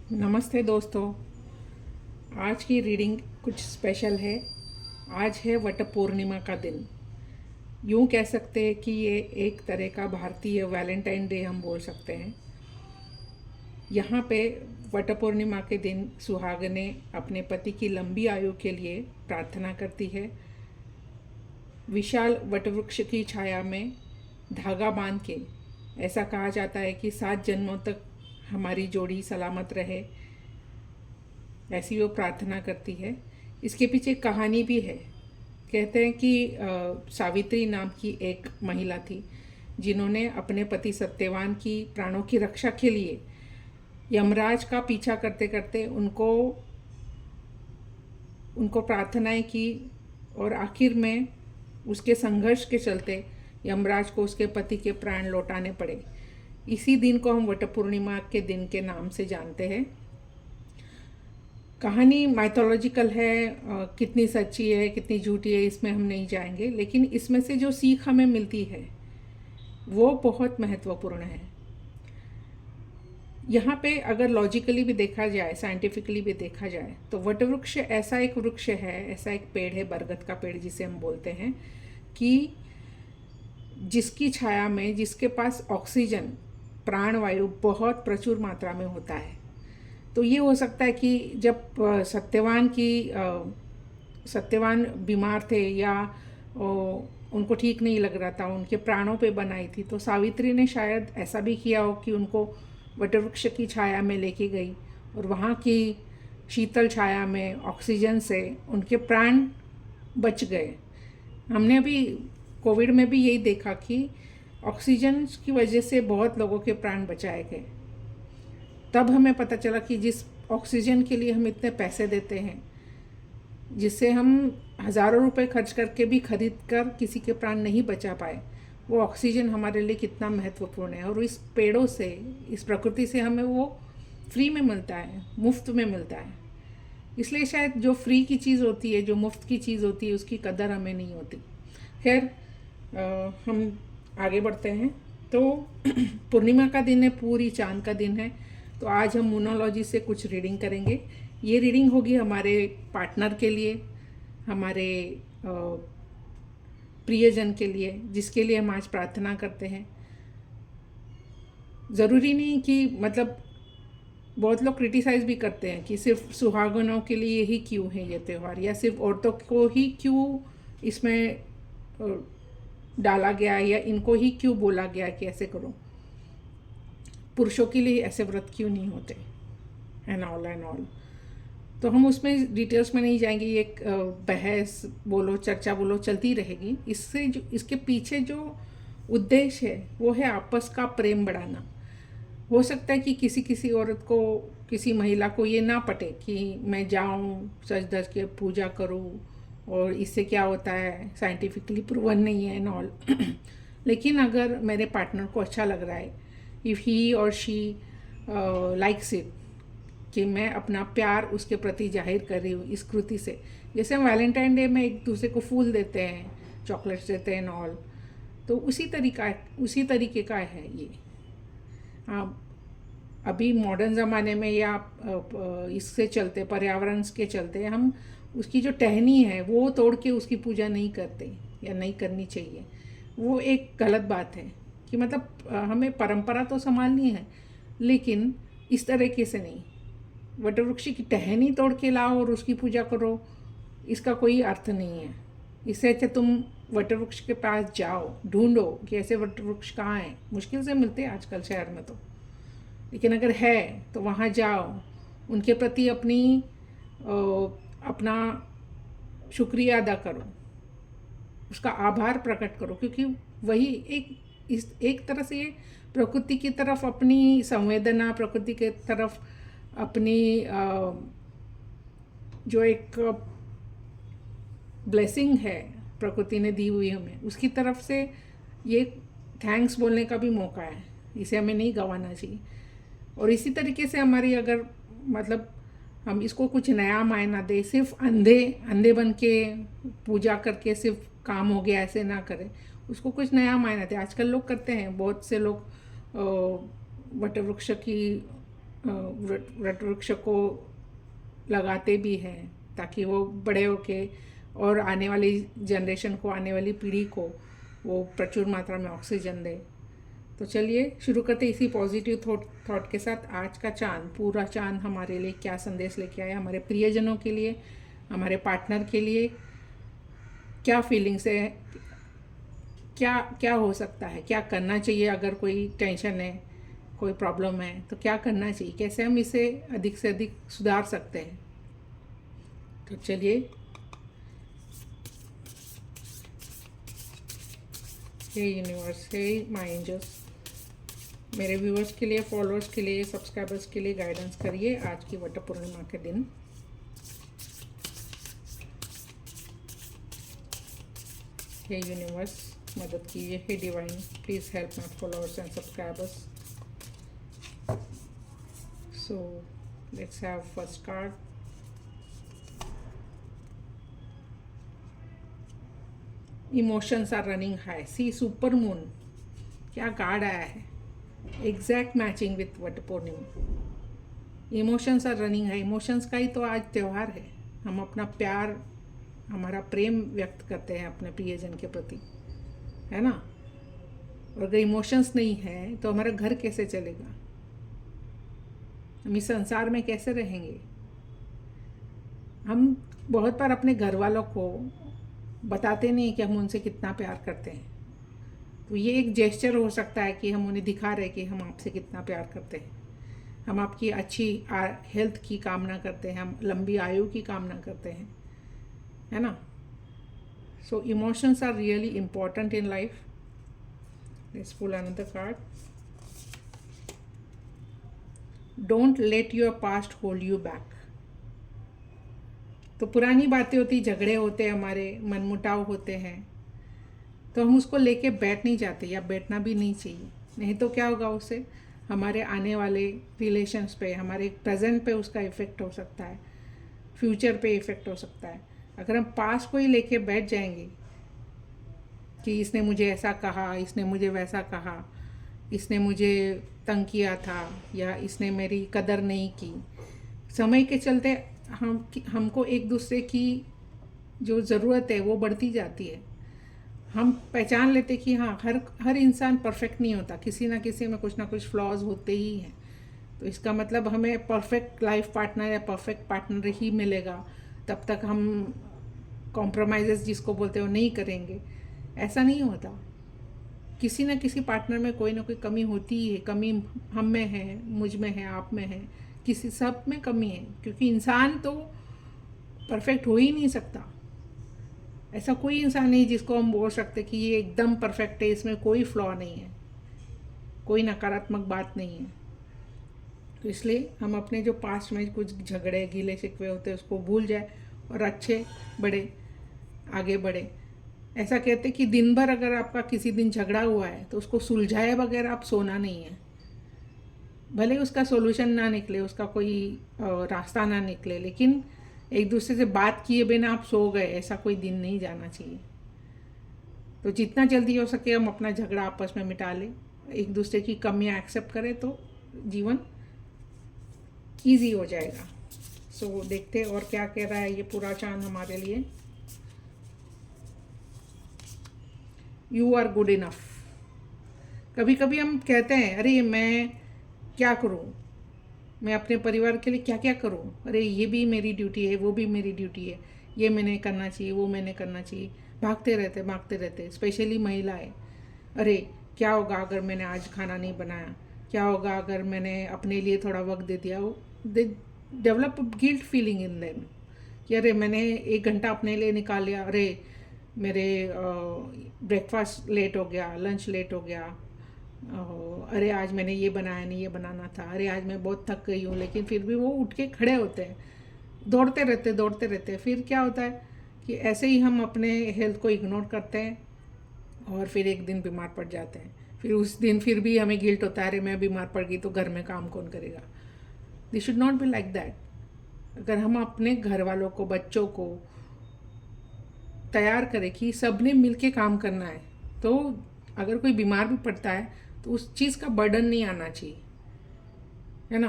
नमस्ते दोस्तों। आज की रीडिंग कुछ स्पेशल है। आज है वट पूर्णिमा का दिन। यूँ कह सकते हैं कि ये एक तरह का भारतीय वैलेंटाइन डे हम बोल सकते हैं। यहाँ पे वट पूर्णिमा के दिन सुहागनें अपने पति की लंबी आयु के लिए प्रार्थना करती है। विशाल वटवृक्ष की छाया में धागा बांध के ऐसा कहा जाता है कि 7 जन्मों तक हमारी जोड़ी सलामत रहे, ऐसी वो प्रार्थना करती है। इसके पीछे कहानी भी है। कहते हैं कि सावित्री नाम की एक महिला थी जिन्होंने अपने पति सत्यवान की प्राणों की रक्षा के लिए यमराज का पीछा करते करते उनको उनको प्रार्थनाएं की और आखिर में उसके संघर्ष के चलते यमराज को उसके पति के प्राण लौटाने पड़े। इसी दिन को हम वट पूर्णिमा के दिन के नाम से जानते हैं। कहानी माइथोलॉजिकल है, कितनी सच्ची है कितनी झूठी है इसमें हम नहीं जाएंगे, लेकिन इसमें से जो सीख हमें मिलती है वो बहुत महत्वपूर्ण है। यहाँ पे अगर लॉजिकली भी देखा जाए, साइंटिफिकली भी देखा जाए, तो वटवृक्ष ऐसा एक वृक्ष है, ऐसा एक पेड़ है, बरगद का पेड़ जिसे हम बोलते हैं, कि जिसकी छाया में, जिसके पास ऑक्सीजन, प्राणवायु बहुत प्रचुर मात्रा में होता है। तो ये हो सकता है कि जब सत्यवान बीमार थे या उनको ठीक नहीं लग रहा था, उनके प्राणों पे बनाई थी, तो सावित्री ने शायद ऐसा भी किया हो कि उनको वटवृक्ष की छाया में लेके गई और वहाँ की शीतल छाया में ऑक्सीजन से उनके प्राण बच गए। हमने अभी कोविड में भी यही देखा कि ऑक्सीजन की वजह से बहुत लोगों के प्राण बचाए गए। तब हमें पता चला कि जिस ऑक्सीजन के लिए हम इतने पैसे देते हैं, जिससे हम हज़ारों रुपए खर्च करके भी खरीद कर किसी के प्राण नहीं बचा पाए, वो ऑक्सीजन हमारे लिए कितना महत्वपूर्ण है। और इस पेड़ों से, इस प्रकृति से हमें वो फ्री में मिलता है, मुफ्त में मिलता है। इसलिए शायद जो फ्री की चीज़ होती है, जो मुफ्त की चीज़ होती है, उसकी कदर हमें नहीं होती। खैर, हम आगे बढ़ते हैं। तो पूर्णिमा का दिन है, पूरी चांद का दिन है। तो आज हम मोनोलॉजी से कुछ रीडिंग करेंगे। ये रीडिंग होगी हमारे पार्टनर के लिए, हमारे प्रियजन के लिए, जिसके लिए हम आज प्रार्थना करते हैं। ज़रूरी नहीं कि मतलब बहुत लोग क्रिटिसाइज़ भी करते हैं कि सिर्फ सुहागनों के लिए ही क्यों है ये त्यौहार, या सिर्फ औरतों को ही क्यों इसमें डाला गया, या इनको ही क्यों बोला गया कि ऐसे करो, पुरुषों के लिए ऐसे व्रत क्यों नहीं होते, एंड ऑल। तो हम उसमें डिटेल्स में नहीं जाएंगे। ये एक बहस बोलो, चर्चा बोलो, चलती रहेगी। इससे जो इसके पीछे जो उद्देश्य है वो है आपस का प्रेम बढ़ाना। हो सकता है कि किसी किसी औरत को, किसी महिला को ये ना पटे कि मैं जाऊं सज धज के पूजा करूं और इससे क्या होता है, साइंटिफिकली प्रूवन नहीं है एंड ऑल। लेकिन अगर मेरे पार्टनर को अच्छा लग रहा है, इफ़ ही और शी लाइक्स इट, कि मैं अपना प्यार उसके प्रति जाहिर कर रही हूँ इस कृति से। जैसे हम वैलेंटाइन डे में एक दूसरे को फूल देते हैं, चॉकलेट्स देते हैं ऑल, तो उसी तरीके का है ये। अभी मॉडर्न ज़माने में या इससे चलते, पर्यावरण के चलते, हम उसकी जो टहनी है वो तोड़ के उसकी पूजा नहीं करते, या नहीं करनी चाहिए। वो एक गलत बात है कि मतलब हमें परंपरा तो संभालनी है, लेकिन इस तरीके से नहीं। वटवृक्ष की टहनी तोड़ के लाओ और उसकी पूजा करो, इसका कोई अर्थ नहीं है। इससे अच्छा तुम वटवृक्ष के पास जाओ, ढूंढो कि ऐसे वटवृक्ष कहाँ हैं। मुश्किल से मिलते हैं आजकल शहर में तो, लेकिन अगर है तो वहाँ जाओ, उनके प्रति अपना शुक्रिया अदा करो, उसका आभार प्रकट करो, क्योंकि वही एक तरह से प्रकृति की तरफ अपनी संवेदना, प्रकृति की तरफ अपनी जो एक ब्लेसिंग है प्रकृति ने दी हुई हमें, उसकी तरफ से ये थैंक्स बोलने का भी मौका है। इसे हमें नहीं गंवाना चाहिए। और इसी तरीके से हमारी, अगर मतलब हम इसको कुछ नया मायना दे, सिर्फ अंधे बन के पूजा करके सिर्फ काम हो गया ऐसे ना करें, उसको कुछ नया मायना दे। आजकल लोग करते हैं, बहुत से लोग वटवृक्ष की वटवृक्ष को लगाते भी हैं ताकि वो बड़े होके और आने वाली जनरेशन को, आने वाली पीढ़ी को वो प्रचुर मात्रा में ऑक्सीजन दे। तो चलिए शुरू करते इसी पॉजिटिव थॉट के साथ। आज का चांद, पूरा चांद हमारे लिए क्या संदेश लेके आया, हमारे प्रियजनों के लिए, हमारे पार्टनर के लिए क्या फीलिंग्स है, क्या क्या हो सकता है, क्या करना चाहिए अगर कोई टेंशन है, कोई प्रॉब्लम है तो क्या करना चाहिए, कैसे हम इसे अधिक से अधिक सुधार सकते हैं। तो चलिए, हे यूनिवर्स, हे माय एंजल्स, मेरे व्यूअर्स के लिए, फॉलोअर्स के लिए, सब्सक्राइबर्स के लिए गाइडेंस करिए आज की वट पूर्णिमा के दिन। हे यूनिवर्स, मदद कीजिए। हे divine, please help my followers and subscribers. So let's have first card. Emotions are running high. See super moon, क्या कार्ड आया है, exact matching with Vat Purnima. Emotions are running high. Emotions का ही तो आज त्यौहार है। हम अपना प्यार, हमारा प्रेम व्यक्त करते हैं अपने प्रियजन के प्रति, है ना। और अगर इमोशंस नहीं है तो हमारा घर कैसे चलेगा, हम इस संसार में कैसे रहेंगे। हम बहुत बार अपने घर वालों को बताते नहीं कि हम उनसे कितना प्यार करते हैं। तो ये एक जेस्चर हो सकता है कि हम उन्हें दिखा रहे कि हम आपसे कितना प्यार करते हैं। हम आपकी अच्छी हेल्थ की कामना करते हैं, हम लंबी आयु की कामना करते हैं, है ना। So emotions are really important in life. Let's pull another card. Don't let your past hold you back. तो पुरानी बातें होती, झगड़े होते हैं, हमारे मनमुटाव होते हैं, तो हम उसको लेके बैठ नहीं जाते, या बैठना भी नहीं चाहिए। नहीं तो क्या होगा, उससे हमारे आने वाले रिलेशंस पे, हमारे प्रेजेंट पे उसका इफ़ेक्ट हो सकता है, फ्यूचर पे इफ़ेक्ट हो सकता है। अगर हम पास्ट को ही लेके बैठ जाएंगे कि इसने मुझे ऐसा कहा, इसने मुझे वैसा कहा, इसने मुझे तंग किया था, या इसने मेरी कदर नहीं की, समय के चलते हमको एक दूसरे की जो ज़रूरत है वो बढ़ती जाती है। हम पहचान लेते कि हाँ, हर इंसान परफेक्ट नहीं होता, किसी ना किसी में कुछ ना कुछ फ्लॉज होते ही हैं। तो इसका मतलब हमें परफेक्ट लाइफ पार्टनर या परफेक्ट पार्टनर ही मिलेगा, तब तक हम कॉम्प्रोमाइज़ जिसको बोलते हैं वो नहीं करेंगे। ऐसा नहीं होता। किसी ना किसी पार्टनर में कोई ना कोई कमी होती ही है। कमी हम में है, मुझ में है, आप में है, किसी सब में कमी है, क्योंकि इंसान तो परफेक्ट हो ही नहीं सकता। ऐसा कोई इंसान नहीं जिसको हम बोल सकते कि ये एकदम परफेक्ट है, इसमें कोई फ्लॉ नहीं है, कोई नकारात्मक बात नहीं है। तो इसलिए हम अपने जो पास्ट में कुछ झगड़े, गीले शिकवे होते हैं उसको भूल जाए और अच्छे बड़े आगे बढ़े। ऐसा कहते कि दिन भर अगर आपका किसी दिन झगड़ा हुआ है तो उसको सुलझाए बगैर आप सोना नहीं है। भले उसका सॉल्यूशन ना निकले, उसका कोई रास्ता ना निकले, लेकिन एक दूसरे से बात किए बिना आप सो गए, ऐसा कोई दिन नहीं जाना चाहिए। तो जितना जल्दी हो सके हम अपना झगड़ा आपस में मिटा लें, एक दूसरे की कमियां एक्सेप्ट करें, तो जीवन ईजी हो जाएगा। सो देखते और क्या कह रहा है ये पूरा चांद हमारे लिए। You are good enough. कभी कभी हम कहते हैं, अरे मैं क्या करूं, मैं अपने परिवार के लिए क्या क्या करूं, अरे ये भी मेरी ड्यूटी है, वो भी मेरी ड्यूटी है, ये मैंने करना चाहिए, वो मैंने करना चाहिए। भागते रहते, स्पेशली महिलाएं। अरे क्या होगा अगर मैंने आज खाना नहीं बनाया, क्या होगा अगर मैंने अपने लिए थोड़ा वक्त दे दिया। They develop guilt feeling in them कि अरे मैंने 1 घंटा अपने लिए निकाल लिया, अरे मेरे ब्रेकफास्ट लेट हो गया, लंच लेट हो गया, अरे आज मैंने ये बनाया नहीं, ये बनाना था, अरे आज मैं बहुत थक गई हूँ। लेकिन फिर भी वो उठ के खड़े होते हैं, दौड़ते रहते। फिर क्या होता है कि ऐसे ही हम अपने हेल्थ को इग्नोर करते हैं और फिर एक दिन बीमार पड़ जाते हैं। फिर उस दिन फिर भी हमें गिल्ट होता है, अरे मैं बीमार पड़ गई तो घर में काम कौन करेगा। This should not be like that. अगर हम अपने घर वालों को, बच्चों को तैयार करें कि सबने मिलके काम करना है, तो अगर कोई बीमार भी पड़ता है तो उस चीज़ का बर्डन नहीं आना चाहिए, है ना।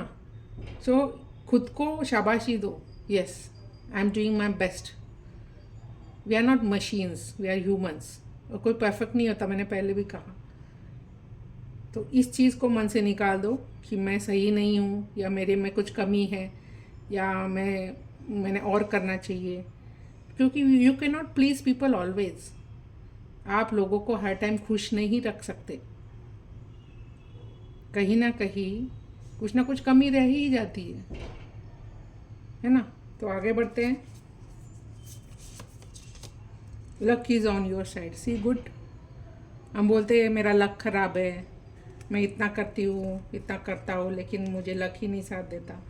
सो खुद को शाबाशी दो, yes I am doing my best. We are not machines, we are humans, और कोई परफेक्ट नहीं होता, मैंने पहले भी कहा। तो इस चीज़ को मन से निकाल दो कि मैं सही नहीं हूँ, या मेरे में कुछ कमी है, या मैंने और करना चाहिए, क्योंकि you can not please people always. आप लोगों को हर टाइम खुश नहीं रख सकते, कहीं ना कहीं कुछ ना कुछ कमी रह ही जाती है ना। तो आगे बढ़ते हैं। Luck is on your side, see good. हम बोलते हैं मेरा लक ख़राब है, मैं इतना करती हूँ, इतना करता हूँ, लेकिन मुझे लक ही नहीं साथ देता।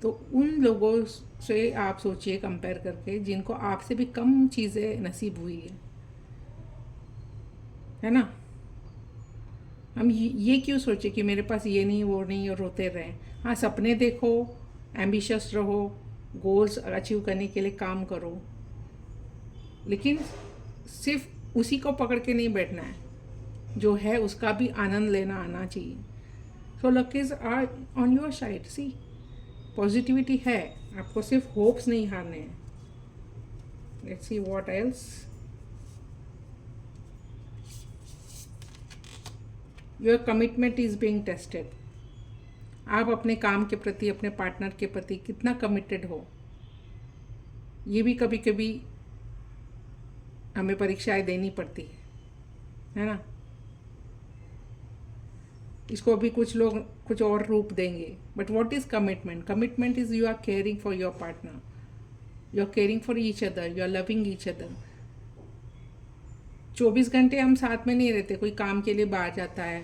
तो उन लोगों से आप सोचिए कंपेयर करके, जिनको आपसे भी कम चीज़ें नसीब हुई है ना। हम ये क्यों सोचे कि मेरे पास ये नहीं वो नहीं और रोते रहें। हाँ, सपने देखो, एम्बिशियस रहो, गोल्स अचीव करने के लिए काम करो, लेकिन सिर्फ उसी को पकड़ के नहीं बैठना है, जो है उसका भी आनंद लेना आना चाहिए। So luck is are on your side, see positivity है, आपको सिर्फ होप्स नहीं हारने हैं। Let's see what else. Your commitment is being tested. आप अपने काम के प्रति, अपने पार्टनर के प्रति कितना कमिटेड हो, ये भी कभी कभी हमें परीक्षाएं देनी पड़ती है ना। इसको भी कुछ लोग कुछ और रूप देंगे, but what is commitment? Commitment is you are caring for your partner, you are caring for each other, you are loving each other. 24 घंटे हम साथ में नहीं रहते, कोई काम के लिए बाहर जाता है,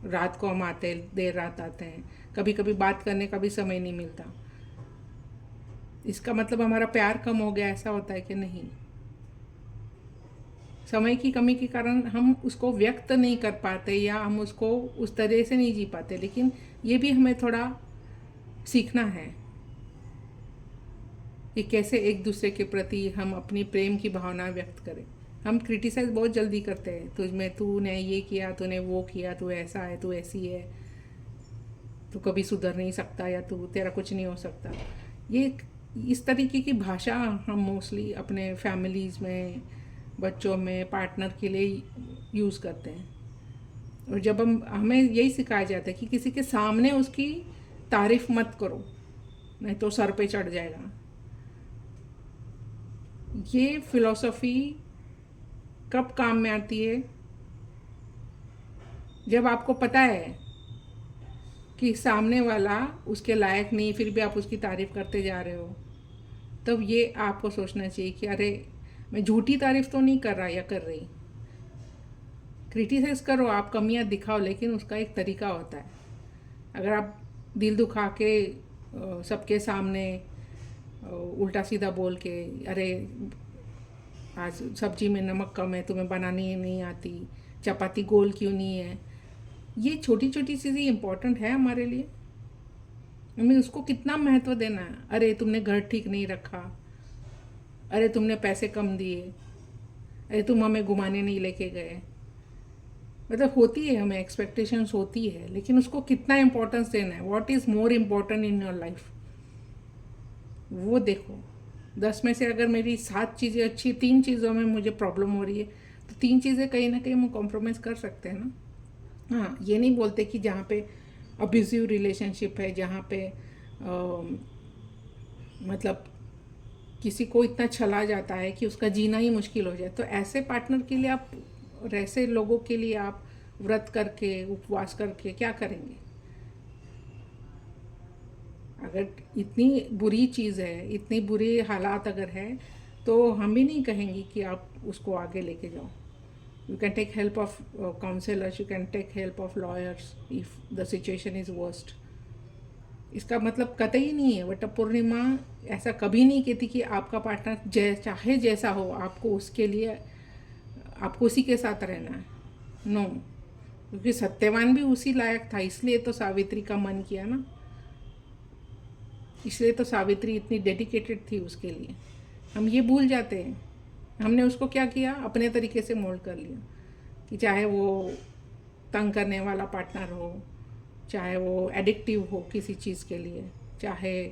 रात को हम आते हैं, देर रात आते हैं, कभी कभी बात करने का भी समय नहीं मिलता। इसका मतलब हमारा प्यार कम हो गया, ऐसा होता है कि नहीं? समय की कमी के कारण हम उसको व्यक्त नहीं कर पाते, या हम उसको उस तरह से नहीं जी पाते। लेकिन ये भी हमें थोड़ा सीखना है कि कैसे एक दूसरे के प्रति हम अपनी प्रेम की भावना व्यक्त करें। हम क्रिटिसाइज बहुत जल्दी करते हैं, तुझमें तूने ये किया, तूने वो किया, तू ऐसा है, तू ऐसी है, तू कभी सुधर नहीं सकता, या तू तेरा कुछ नहीं हो सकता। ये इस तरीके की भाषा हम मोस्टली अपने फैमिलीज़ में, बच्चों में, पार्टनर के लिए यूज़ करते हैं। और जब हमें यही सिखाया जाता है कि किसी के सामने उसकी तारीफ मत करो, नहीं तो सर पे चढ़ जाएगा। ये फिलॉसफी कब काम में आती है? जब आपको पता है कि सामने वाला उसके लायक नहीं, फिर भी आप उसकी तारीफ करते जा रहे हो, तब ये आपको सोचना चाहिए कि अरे मैं झूठी तारीफ तो नहीं कर रहा या कर रही। क्रिटिसाइज करो, आप कमियां दिखाओ, लेकिन उसका एक तरीका होता है। अगर आप दिल दुखा के सबके सामने उल्टा सीधा बोल के, अरे आज सब्जी में नमक कम है, तुम्हें बनानी नहीं आती, चपाती गोल क्यों नहीं है, ये छोटी छोटी चीज़ें इम्पोर्टेंट है हमारे लिए। हमें उसको कितना महत्व देना है। अरे तुमने घर ठीक नहीं रखा, अरे तुमने पैसे कम दिए, अरे तुम हमें घुमाने नहीं लेके गए। मतलब होती है, हमें एक्सपेक्टेशंस होती है, लेकिन उसको कितना इम्पोर्टेंस देना है। What is more important in your life, वो देखो। 10 में से अगर मेरी 7 चीज़ें अच्छी, 3 चीज़ों में मुझे प्रॉब्लम हो रही है, तो 3 चीज़ें कहीं ना कहीं हम कॉम्प्रोमाइज़ कर सकते हैं ना। हाँ, ये नहीं बोलते कि जहाँ पे अब्यूजिव रिलेशनशिप है, जहाँ पे मतलब किसी को इतना छला जाता है कि उसका जीना ही मुश्किल हो जाए, तो ऐसे पार्टनर के लिए आप, ऐसे लोगों के लिए आप व्रत करके, उपवास करके क्या करेंगे? अगर इतनी बुरी चीज़ है, इतनी बुरी हालात अगर है, तो हम भी नहीं कहेंगे कि आप उसको आगे लेके जाओ। You can take help of counsellors, you can take help of lawyers if the situation is worst. इसका मतलब कतई नहीं है, वट पूर्णिमा ऐसा कभी नहीं कहती कि आपका पार्टनर चाहे जैसा हो, आपको उसके लिए, आपको उसी के साथ रहना है। नो, क्योंकि सत्यवान भी उसी लायक था, इसलिए तो सावित्री का मन किया ना, इसलिए तो सावित्री इतनी डेडिकेटेड थी उसके लिए। हम ये भूल जाते हैं, हमने उसको क्या किया, अपने तरीके से मोल्ड कर लिया, कि चाहे वो तंग करने वाला पार्टनर हो, चाहे वो एडिक्टिव हो किसी चीज़ के लिए, चाहे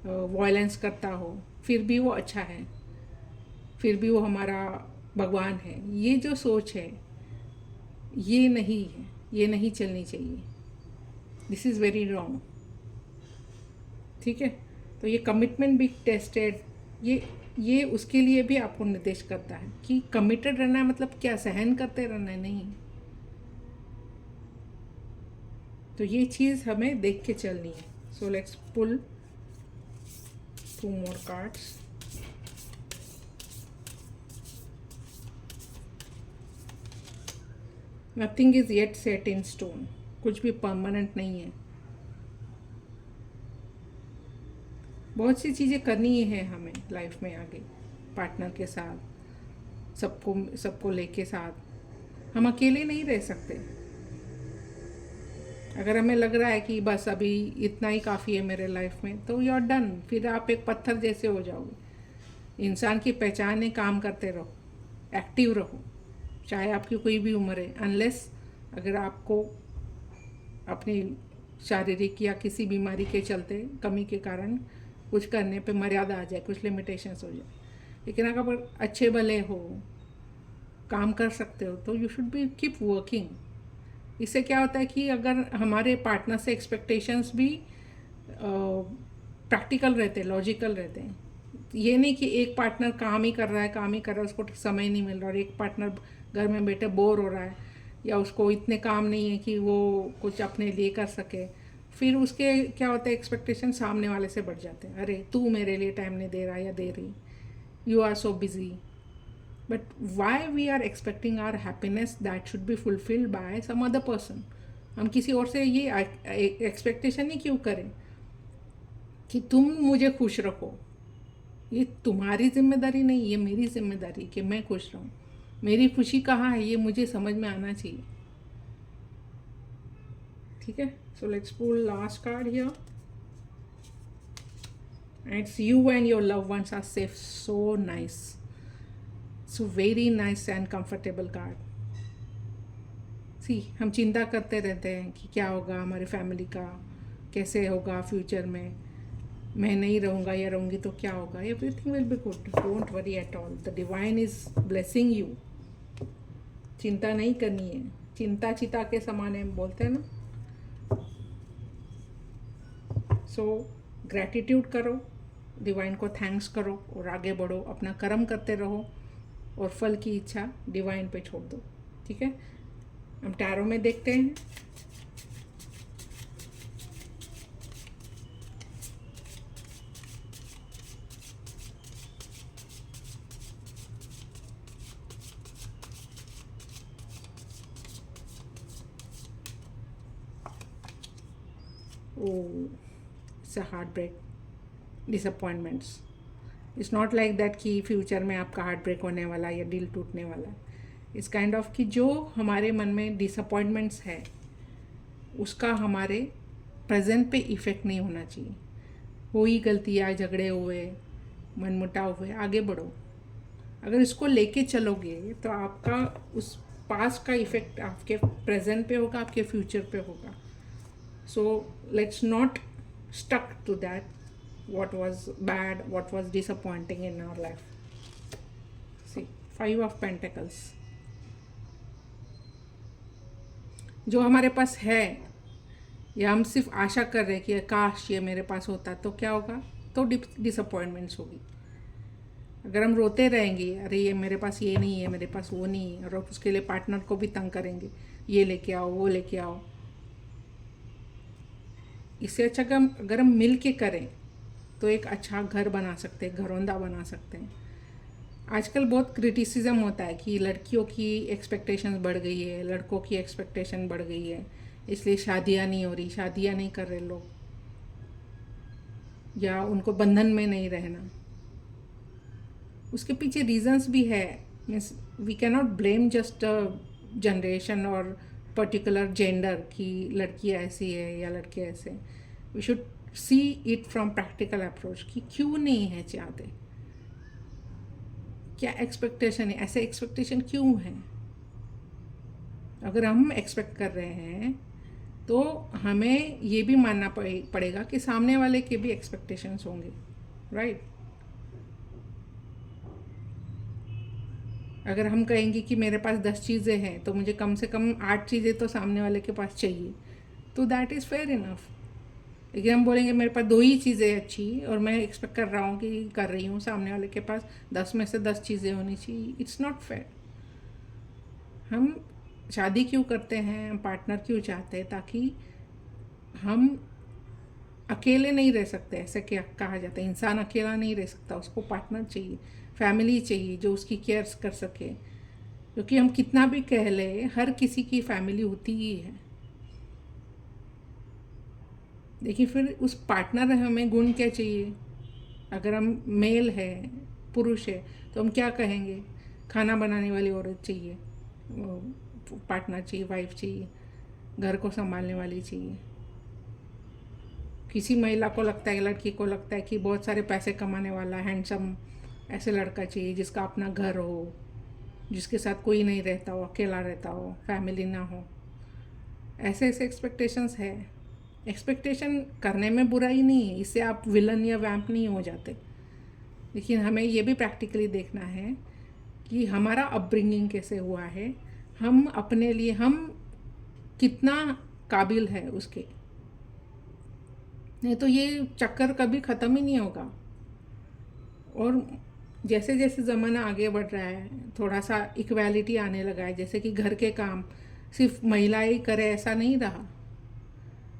वायलेंस करता हो, फिर भी वो अच्छा है, फिर भी वो हमारा भगवान है। ये जो सोच है ये नहीं है, ये नहीं चलनी चाहिए। This is very wrong. ठीक है, तो ये कमिटमेंट बी टेस्टेड, ये उसके लिए भी आपको निर्देश करता है कि कमिटेड रहना है मतलब क्या, सहन करते रहना है नहीं। तो ये चीज़ हमें देख के चलनी है। So let's pull 2 more cards. Nothing is yet set in stone, कुछ भी परमानेंट नहीं है। बहुत सी चीज़ें करनी है हमें लाइफ में आगे, पार्टनर के साथ, सबको लेके साथ। हम अकेले नहीं रह सकते। अगर हमें लग रहा है कि बस अभी इतना ही काफ़ी है मेरे लाइफ में, तो यू आर डन, फिर आप एक पत्थर जैसे हो जाओगे। इंसान की पहचान है काम करते रहो, एक्टिव रहो, चाहे आपकी कोई भी उम्र है, अनलेस अगर आपको अपनी शारीरिक या किसी बीमारी के चलते कमी के कारण कुछ करने पे मर्यादा आ जाए, कुछ लिमिटेशंस हो जाए। लेकिन अगर अच्छे भले हो, काम कर सकते हो, तो you should be keep working. इससे क्या होता है कि अगर हमारे पार्टनर से एक्सपेक्टेशंस भी प्रैक्टिकल रहते हैं, लॉजिकल रहते हैं। ये नहीं कि एक पार्टनर काम ही कर रहा है, उसको समय नहीं मिल रहा, और एक पार्टनर घर में बैठे बोर हो रहा है, या उसको इतने काम नहीं है कि वो कुछ अपने लिए कर सके। फिर उसके क्या होता है, एक्सपेक्टेशन सामने वाले से बढ़ जाते हैं। अरे तू मेरे लिए टाइम नहीं दे रहा या दे रही, you are so busy. But why we are expecting our happiness that should be fulfilled by some other person? हम किसी और से ये एक्सपेक्टेशन ही क्यों करें कि तुम मुझे खुश रखो? ये तुम्हारी जिम्मेदारी नहीं, ये मेरी जिम्मेदारी कि मैं खुश रहूँ। मेरी खुशी कहाँ है ये मुझे समझ में आना चाहिए। ठीक है, so let's pull last card here, and it's you and your loved ones are safe. So nice, so very nice and comfortable card. सी हम चिंता करते रहते हैं कि क्या होगा हमारी फैमिली का, कैसे होगा फ्यूचर में, मैं नहीं रहूँगा या रहूँगी तो क्या होगा। Everything will be good, don't worry at all, the divine is blessing you. चिंता नहीं करनी है, चिंता चिता के समान है बोलते हैं ना। सो ग्रैटिट्यूड करो, डिवाइन को थैंक्स करो और आगे बढ़ो, अपना कर्म करते रहो और फल की इच्छा डिवाइन पे छोड़ दो। ठीक है, हम टैरो में देखते हैं। Oh, it's a heartbreak, disappointments. It's not like that कि फ्यूचर में आपका हार्ट ब्रेक होने वाला है या दिल टूटने वाला है। इस काइंड ऑफ कि जो हमारे मन में डिसअपॉइंटमेंट्स है उसका हमारे प्रेजेंट पे इफ़ेक्ट नहीं होना चाहिए। हुई गलतियाँ, झगड़े हुए, मनमुटाव हुए, आगे बढ़ो। अगर इसको लेके चलोगे तो आपका उस पास्ट का इफ़ेक्ट आपके प्रेजेंट पे होगा, आपके फ्यूचर पे होगा। So let's not stuck to that, what was bad, what was disappointing in our life. See, 5 of Pentacles. जो हमारे पास है या हम सिर्फ आशा कर रहे हैं कि काश ये मेरे पास होता, तो क्या होगा, तो डिसअपॉइंटमेंट्स होगी। अगर हम रोते रहेंगे, अरे ये मेरे पास ये नहीं है, मेरे पास वो नहीं है, और उसके लिए पार्टनर को भी तंग करेंगे, ये लेके आओ, वो लेके आओ। इससे अच्छा अगर हम मिल के करें तो एक अच्छा घर बना सकते हैं, घरौंदा बना सकते हैं। आजकल बहुत क्रिटिसिज्म होता है कि लड़कियों की एक्सपेक्टेशंस बढ़ गई है, लड़कों की एक्सपेक्टेशन बढ़ गई है, इसलिए शादियां नहीं हो रही, शादियां नहीं कर रहे लोग, या उनको बंधन में नहीं रहना। उसके पीछे रीजंस भी है। Means we can not blame just generation और पर्टिकुलर जेंडर कि लड़की ऐसी है या लड़के ऐसे। We should see it from practical approach कि क्यों नहीं है चाहते, क्या एक्सपेक्टेशन है, ऐसे एक्सपेक्टेशन क्यों है। अगर हम एक्सपेक्ट कर रहे हैं तो हमें ये भी मानना पड़ेगा कि सामने वाले के भी एक्सपेक्टेशंस होंगे, राइट। अगर हम कहेंगे कि मेरे पास 10 चीज़ें हैं तो मुझे कम से कम 8 चीज़ें तो सामने वाले के पास चाहिए, तो दैट इज़ फेयर इनफ। लेकिन हम बोलेंगे मेरे पास 2 ही चीज़ें अच्छी और मैं एक्सपेक्ट कर रहा हूँ कि कर रही हूँ, सामने वाले के पास 10 में से 10 चीज़ें होनी चाहिए, इट्स नॉट फेयर। हम शादी क्यों करते हैं, हम पार्टनर क्यों चाहते हैं? ताकि हम अकेले नहीं रह सकते, ऐसे क्या कहा जाता है, इंसान अकेला नहीं रह सकता, उसको पार्टनर चाहिए, फैमिली चाहिए जो उसकी केयर्स कर सके। क्योंकि हम कितना भी कह ले, हर किसी की फैमिली होती ही है। देखिए फिर उस पार्टनर हमें गुण क्या चाहिए? अगर हम मेल है, पुरुष है, तो हम क्या कहेंगे? खाना बनाने वाली औरत चाहिए, पार्टनर चाहिए, वाइफ चाहिए, घर को संभालने वाली चाहिए। किसी महिला को लगता है, लड़की को लगता है कि बहुत सारे पैसे कमाने वाला हैंडसम ऐसे लड़का चाहिए जिसका अपना घर हो, जिसके साथ कोई नहीं रहता हो, अकेला रहता हो, फैमिली ना हो। ऐसे ऐसे एक्सपेक्टेशंस है। एक्सपेक्टेशन करने में बुराई नहीं है, इससे आप विलन या वैम्प नहीं हो जाते। लेकिन हमें ये भी प्रैक्टिकली देखना है कि हमारा अपब्रिंगिंग कैसे हुआ है, हम अपने लिए हम कितना काबिल है उसके। नहीं तो ये चक्कर कभी ख़त्म ही नहीं होगा। और जैसे जैसे ज़माना आगे बढ़ रहा है, थोड़ा सा इक्वालिटी आने लगा है, जैसे कि घर के काम सिर्फ महिलाएं ही करे ऐसा नहीं रहा,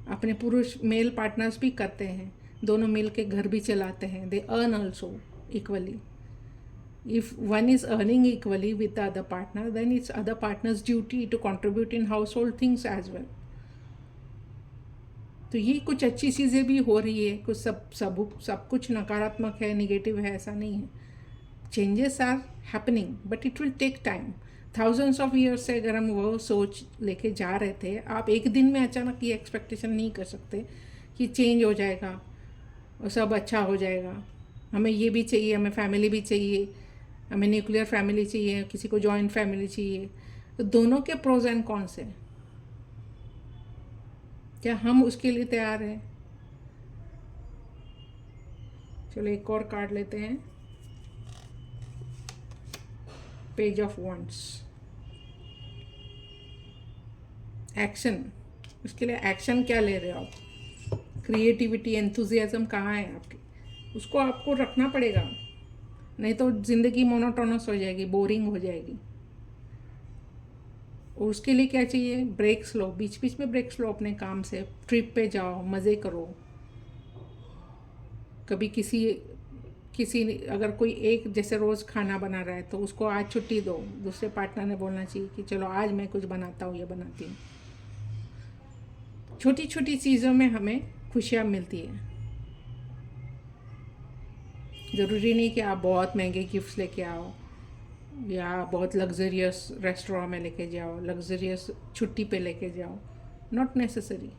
अपने पुरुष मेल पार्टनर्स भी करते हैं, दोनों मिल के घर भी चलाते हैं, they earn also equally. If one is earning equally with the other partner, then it's other partner's duty to contribute in household things as well. तो ये कुछ अच्छी चीज़ें भी हो रही है, कुछ सब कुछ नकारात्मक है, निगेटिव है, ऐसा नहीं है। Changes are happening but it will take time. Thousands of years से अगर हम वो सोच लेके जा रहे थे, आप एक दिन में अचानक ये एक्सपेक्टेशन नहीं कर सकते कि चेंज हो जाएगा और सब अच्छा हो जाएगा। हमें ये भी चाहिए, हमें फैमिली भी चाहिए, हमें न्यूक्लियर फैमिली चाहिए, किसी को जॉइंट फैमिली चाहिए। तो दोनों के प्रोज एंड कॉन्स हैं, क्या हम उसके लिए तैयार हैं? चलो एक और कार्ड लेते हैं, पेज ऑफ वंड्स। एक्शन, उसके लिए एक्शन क्या ले रहे हो आप? क्रिएटिविटी, एंथुजियाज्म कहाँ है आपकी? उसको आपको रखना पड़ेगा, नहीं तो ज़िंदगी मोनोटोनस हो जाएगी, बोरिंग हो जाएगी। और उसके लिए क्या चाहिए? ब्रेक्स लो, बीच बीच में ब्रेक्स लो अपने काम से, ट्रिप पे जाओ, मज़े करो। कभी किसी अगर कोई एक जैसे रोज़ खाना बना रहा है तो उसको आज छुट्टी दो, दूसरे पार्टनर ने बोलना चाहिए कि चलो आज मैं कुछ बनाता हूँ या बनाती हूँ। छोटी छोटी चीज़ों में हमें खुशियाँ मिलती है। ज़रूरी नहीं कि आप बहुत महंगे गिफ्ट्स लेके आओ या बहुत लग्जरियस रेस्टोरेंट में लेके जाओ, लग्जरियस छुट्टी पे लेके जाओ, नॉट नेसेसरी।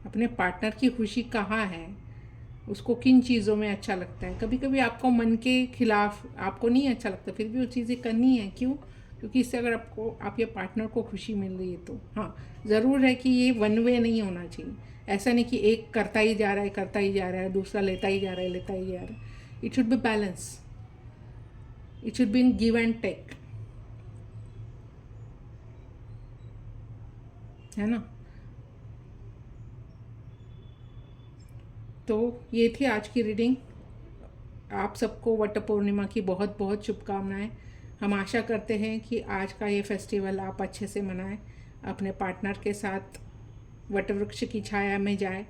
अपने पार्टनर की खुशी कहाँ है, उसको किन चीज़ों में अच्छा लगता है। कभी कभी आपको मन के खिलाफ आपको नहीं अच्छा लगता, फिर भी वो चीज़ें करनी है। क्यों? क्योंकि इससे अगर आपके पार्टनर को खुशी मिल रही है तो। हाँ, ज़रूर है कि ये वन वे नहीं होना चाहिए। ऐसा नहीं कि एक करता ही जा रहा है, करता ही जा रहा है, दूसरा लेता ही जा रहा है, लेता ही जा रहा है। It should be balance, it should be in give and take, है ना। तो ये थी आज की रीडिंग। आप सबको वट पूर्णिमा की बहुत बहुत शुभकामनाएं। हम आशा करते हैं कि आज का ये फेस्टिवल आप अच्छे से मनाएं, अपने पार्टनर के साथ वट वृक्ष की छाया में जाएं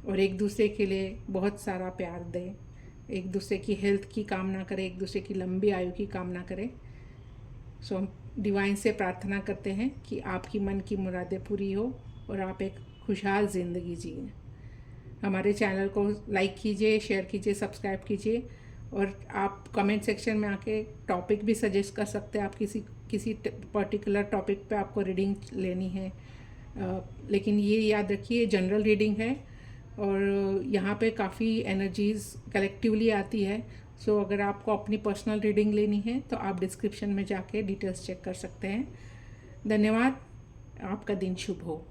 और एक दूसरे के लिए बहुत सारा प्यार दें, एक दूसरे की हेल्थ की कामना करें, एक दूसरे की लंबी आयु की कामना करें। सो हम डिवाइन से प्रार्थना करते हैं कि आपकी मन की मुरादें पूरी हो और आप एक खुशहाल ज़िंदगी जिए। हमारे चैनल को लाइक कीजिए, शेयर कीजिए, सब्सक्राइब कीजिए और आप कमेंट सेक्शन में आके टॉपिक भी सजेस्ट कर सकते हैं। आप किसी पर्टिकुलर टॉपिक पे आपको रीडिंग लेनी है, लेकिन ये याद रखिए जनरल रीडिंग है और यहाँ पे काफ़ी एनर्जीज़ कलेक्टिवली आती है। सो अगर आपको अपनी पर्सनल रीडिंग लेनी है तो आप डिस्क्रिप्शन में जाके डिटेल्स चेक कर सकते हैं। धन्यवाद। आपका दिन शुभ हो।